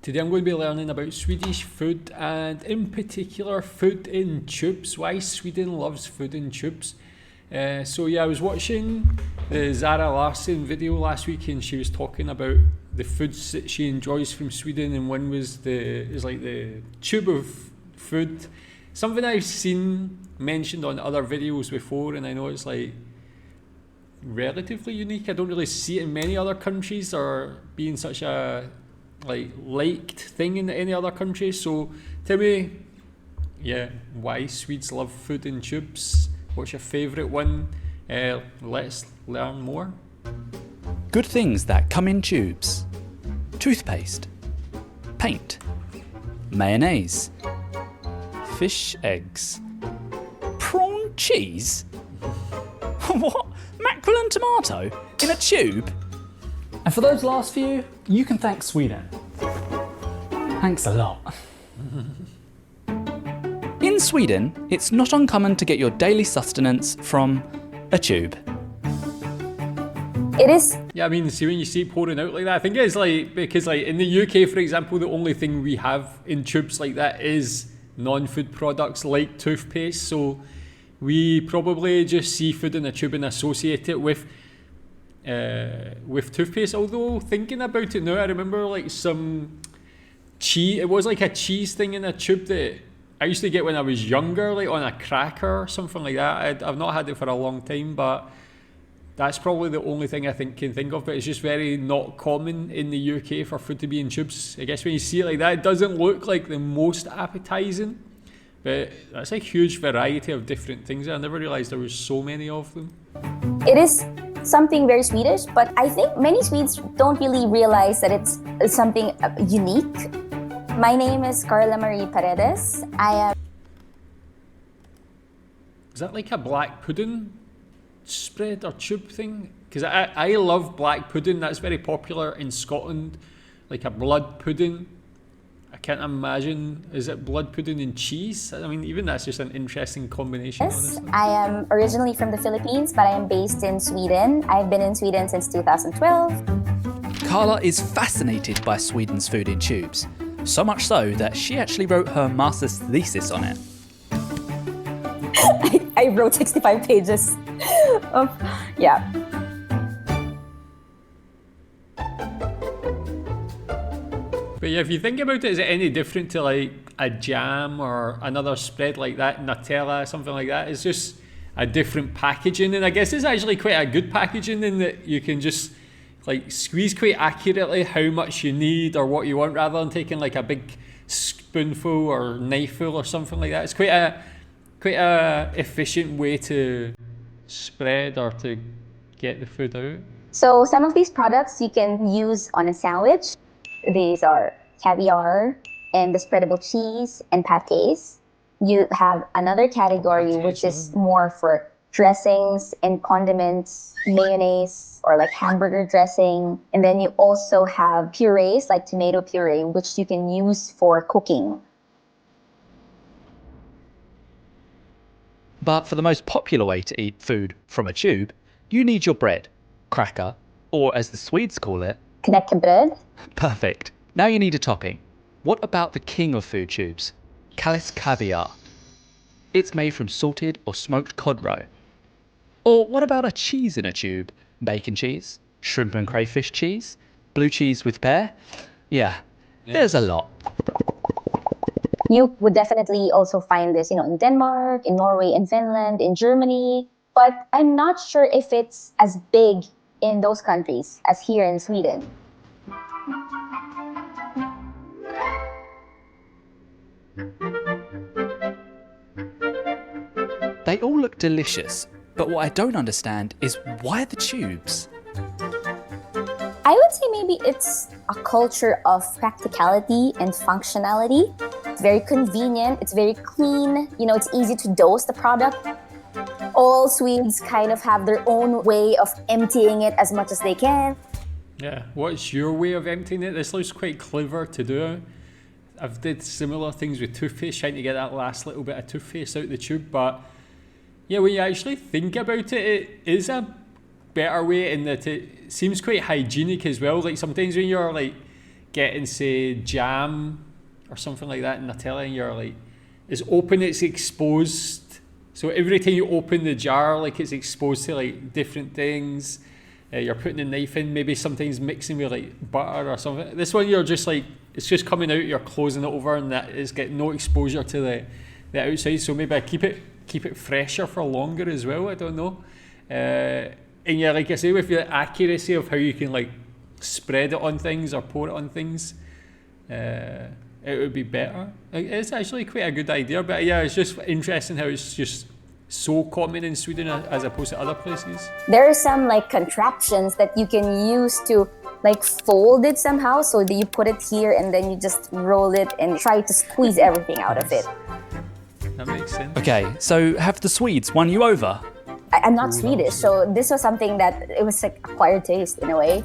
Today I'm going to be learning about Swedish food and in particular food in tubes, why Sweden loves food in tubes. So yeah, I was watching the Zara Larsson video last week and she was talking about the foods that she enjoys from Sweden, and one was the tube of food. Something I've seen mentioned on other videos before, and I know it's like relatively unique. I don't really see it in many other countries or being such a liked thing in any other country. So tell me, why Swedes love food in tubes. What's your favourite one? Let's learn more. Good things that come in tubes: toothpaste, paint, mayonnaise, fish eggs, prawn cheese. What? Mackerel and tomato in a tube? And for those last few, you can thank Sweden. Thanks a lot. In Sweden, it's not uncommon to get your daily sustenance from a tube. It is. Yeah, I mean, see, when you see it pouring out like that, I think it's because in the UK, for example, the only thing we have in tubes like that is non-food products like toothpaste. So we probably just see food in a tube and associate it with toothpaste. Although thinking about it now, I remember some cheese. It was like a cheese thing in a tube that I used to get when I was younger, like on a cracker or something like that. I've not had it for a long time, but that's probably the only thing I can think of. But it's just very not common in the UK for food to be in tubes. I guess when you see it like that, it doesn't look like the most appetising, but that's a huge variety of different things. I never realised there was so many of them. It is something very Swedish, but I think many Swedes don't really realize that it's something unique. My name is Carla Marie Paredes. Is that like a black pudding spread or tube thing? Because I love black pudding. That's very popular in Scotland, like a blood pudding. I can't imagine, is it blood pudding and cheese? I mean, even that's just an interesting combination. Yes, I am originally from the Philippines, but I am based in Sweden. I've been in Sweden since 2012. Carla is fascinated by Sweden's food in tubes, so much so that she actually wrote her master's thesis on it. I wrote 65 pages of, yeah. But yeah, if you think about it, is it any different to like a jam or another spread like that, Nutella, something like that? It's just a different packaging, and I guess it's actually quite a good packaging in that you can just squeeze quite accurately how much you need or what you want, rather than taking like a big spoonful or knifeful or something like that. It's quite a efficient way to spread or to get the food out. So some of these products you can use on a sandwich. These are caviar and the spreadable cheese and pâtés. You have another category which is more for dressings and condiments, mayonnaise or like hamburger dressing. And then you also have purees like tomato puree, which you can use for cooking. But for the most popular way to eat food from a tube, you need your bread, cracker, or as the Swedes call it, knäckebröd. Perfect. Now you need a topping. What about the king of food tubes? Kalles caviar. It's made from salted or smoked cod roe. Or what about a cheese in a tube? Bacon cheese, shrimp and crayfish cheese, blue cheese with pear? Yeah, there's a lot. You would definitely also find this, in Denmark, in Norway, in Finland, in Germany. But I'm not sure if it's as big in those countries as here in Sweden. They all look delicious, but what I don't understand is why the tubes? I would say maybe it's a culture of practicality and functionality. It's very convenient, it's very clean, it's easy to dose the product. All Swedes kind of have their own way of emptying it as much as they can. Yeah, what's your way of emptying it? This looks quite clever to do. I've did similar things with toothpaste, trying to get that last little bit of toothpaste out the tube, but yeah, when you actually think about it, it is a better way in that it seems quite hygienic as well. Like sometimes when you're getting, say, jam or something like that in Nutella, and you're like, it's open, it's exposed. So every time you open the jar, like it's exposed to like different things. You're putting the knife in, maybe sometimes mixing with like butter or something. This one you're just like, it's just coming out, you're closing it over, and that is getting no exposure to the outside. So maybe I keep it fresher for longer as well, I don't know. And yeah, like I say, with the accuracy of how you can like spread it on things or pour it on things, it would be better. It's actually quite a good idea, but yeah, it's just interesting how it's just so common in Sweden as opposed to other places. There are some like contraptions that you can use to like fold it somehow, so that you put it here and then you just roll it and try to squeeze everything out of it. That makes sense. Okay, so have the Swedes won you over? I'm not Swedish, so this was something that it was like acquired taste in a way.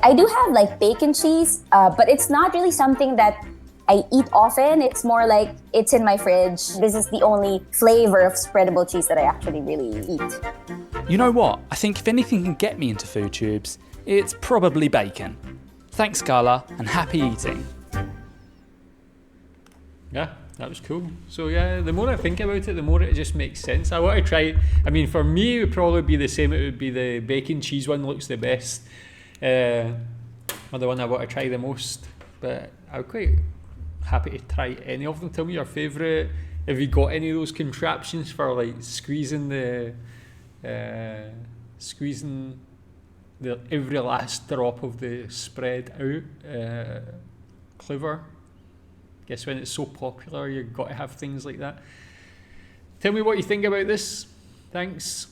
I do have like bacon cheese, but it's not really something that I eat often. It's more like it's in my fridge. This is the only flavor of spreadable cheese that I actually really eat. You know what? I think if anything can get me into food tubes, it's probably bacon. Thanks, Carla, and happy eating. Yeah, that was cool. So yeah, the more I think about it, the more it just makes sense. I want to try, I mean, for me, it would probably be the same. It would be the bacon cheese one looks the best. Or the one I want to try the most. But I'm quite happy to try any of them. Tell me your favourite. Have you got any of those contraptions for like squeezing the every last drop of the spread out? Clever. Guess when it's so popular, you've got to have things like that. Tell me what you think about this. Thanks.